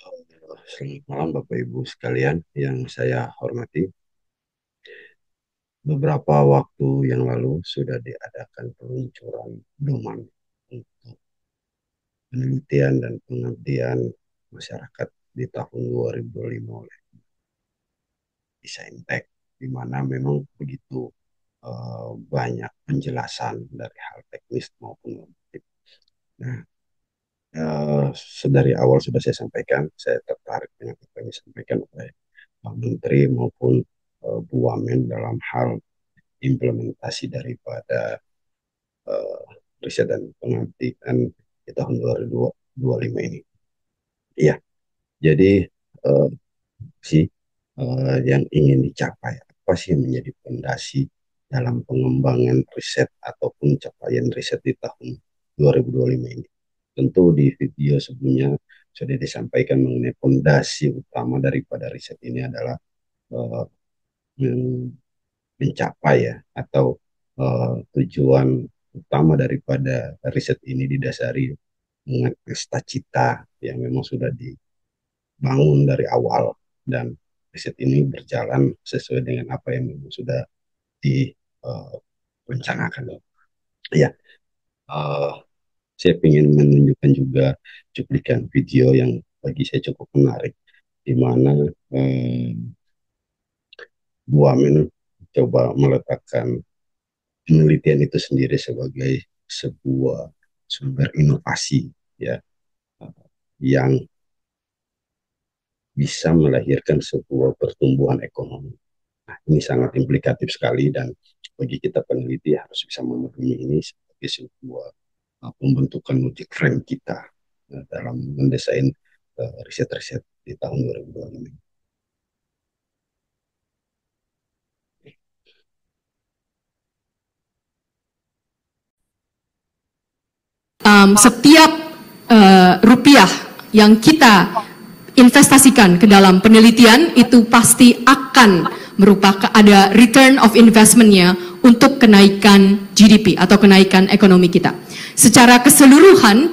Selamat malam Bapak Ibu sekalian yang saya hormati. Beberapa waktu yang lalu sudah diadakan peluncuran pedoman untuk penelitian dan pengabdian masyarakat di tahun 2005 oleh Desaintek, di mana memang begitu banyak penjelasan dari hal teknis maupun normatif. Nah, sedari awal sudah saya sampaikan, saya tertarik dengan apa yang disampaikan oleh Pak Menteri maupun Bu Wamen dalam hal implementasi daripada uh, riset dan pengabdian di tahun 2025 ini. Iya, jadi uh, sih yang ingin dicapai apa sih yang menjadi fondasi dalam pengembangan riset ataupun capaian riset di tahun 2025 ini. Tentu di video sebelumnya sudah disampaikan mengenai fondasi utama daripada riset ini adalah uh, mencapai ya atau tujuan utama daripada riset ini didasari dengan cita yang memang sudah dibangun dari awal dan riset ini berjalan sesuai dengan apa yang memang sudah direncanakan. Ya, uh, saya ingin menunjukkan juga cuplikan video yang bagi saya cukup menarik, di mana Bu Amin coba meletakkan penelitian itu sendiri sebagai sebuah sumber inovasi ya yang bisa melahirkan sebuah pertumbuhan ekonomi. Nah, ini sangat implikatif sekali dan bagi kita peneliti harus bisa memenuhi ini sebagai sebuah pembentukan logic frame kita dalam mendesain riset-riset di tahun 2025. Setiap rupiah yang kita investasikan ke dalam penelitian itu pasti akan merupakan ada return of investment-nya untuk kenaikan GDP atau kenaikan ekonomi kita. Secara keseluruhan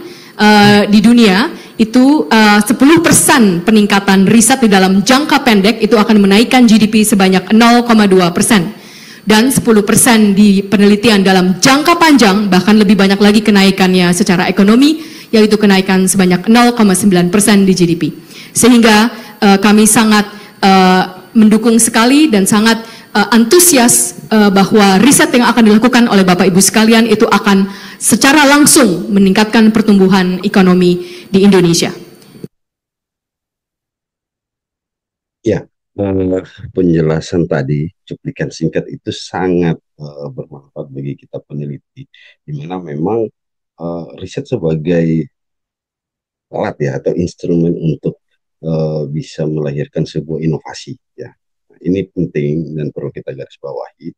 di dunia itu 10% peningkatan riset di dalam jangka pendek itu akan menaikkan GDP sebanyak 0,2%. Dan 10% di penelitian dalam jangka panjang, bahkan lebih banyak lagi kenaikannya secara ekonomi, yaitu kenaikan sebanyak 0,9% di GDP. Sehingga kami sangat mendukung sekali dan sangat antusias bahwa riset yang akan dilakukan oleh Bapak Ibu sekalian itu akan secara langsung meningkatkan pertumbuhan ekonomi di Indonesia. Ya, penjelasan tadi, cuplikan singkat itu sangat bermanfaat bagi kita peneliti, di mana memang riset sebagai alat ya atau instrumen untuk bisa melahirkan sebuah inovasi ya. Ini penting dan perlu kita garis bawahi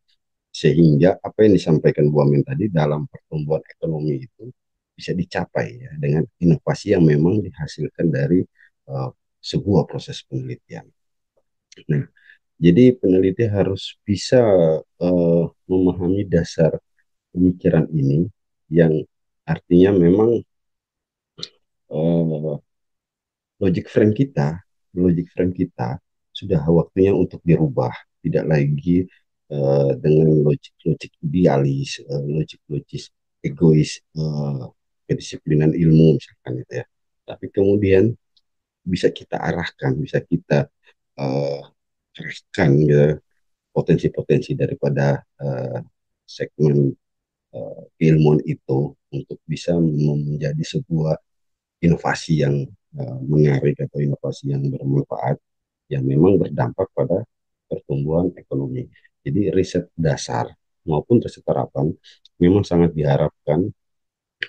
sehingga apa yang disampaikan Bu Amin tadi dalam pertumbuhan ekonomi itu bisa dicapai ya dengan inovasi yang memang dihasilkan dari uh, sebuah proses penelitian. Nah, jadi peneliti harus bisa memahami dasar pemikiran ini yang artinya memang uh, logic frame kita sudah waktunya untuk dirubah, tidak lagi dengan logik-logik idealis, logik-logik egois, kedisiplinan ilmu misalkan itu ya. Tapi kemudian bisa kita arahkan, bisa kita uh, arahkan gitu, potensi-potensi daripada segmen keilmuan itu untuk bisa menjadi sebuah inovasi yang menarik atau inovasi yang bermanfaat yang memang berdampak pada pertumbuhan ekonomi. Jadi riset dasar maupun riset terapan memang sangat diharapkan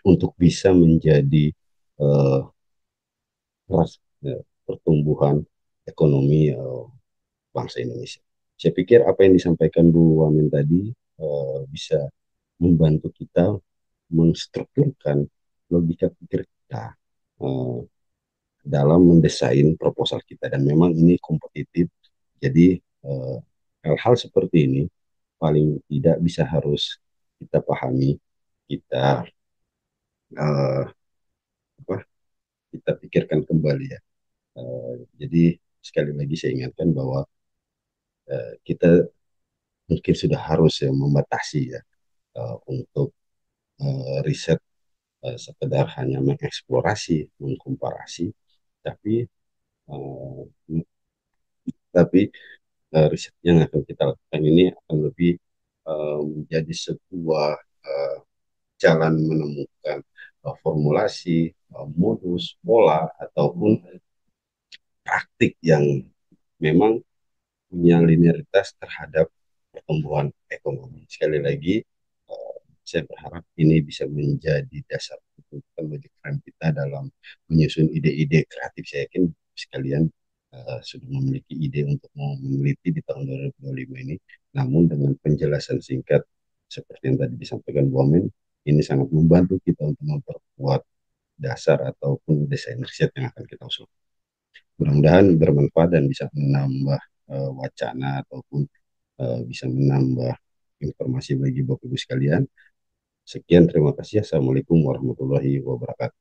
untuk bisa menjadi uh, pertumbuhan ekonomi bangsa Indonesia. Saya pikir apa yang disampaikan Bu Wamin tadi bisa membantu kita menstrukturkan logika pikir kita uh, dalam mendesain proposal kita dan memang ini kompetitif. Jadi hal-hal seperti ini paling tidak bisa harus kita pahami, kita uh, apa, kita pikirkan kembali ya. Jadi sekali lagi saya ingatkan bahwa kita mungkin sudah harus ya membatasi ya untuk riset sekedar hanya mengeksplorasi, mengkomparasi, tapi uh, tapi riset yang akan kita lakukan ini akan lebih menjadi sebuah jalan menemukan formulasi, modus, pola, ataupun praktik yang memang punya linearitas terhadap pertumbuhan ekonomi. Sekali lagi, saya berharap ini bisa menjadi dasar untuk logik frame kita dalam menyusun ide-ide kreatif. Saya yakin sekalian sudah memiliki ide untuk meneliti di tahun 2025 ini. Namun dengan penjelasan singkat seperti yang tadi disampaikan Bu Amin, ini sangat membantu kita untuk memperkuat dasar ataupun desain riset yang akan kita usul. Mudah-mudahan bermanfaat dan bisa menambah wacana ataupun bisa menambah informasi bagi Bapak Ibu sekalian. Sekian, terima kasih. Assalamualaikum warahmatullahi wabarakatuh.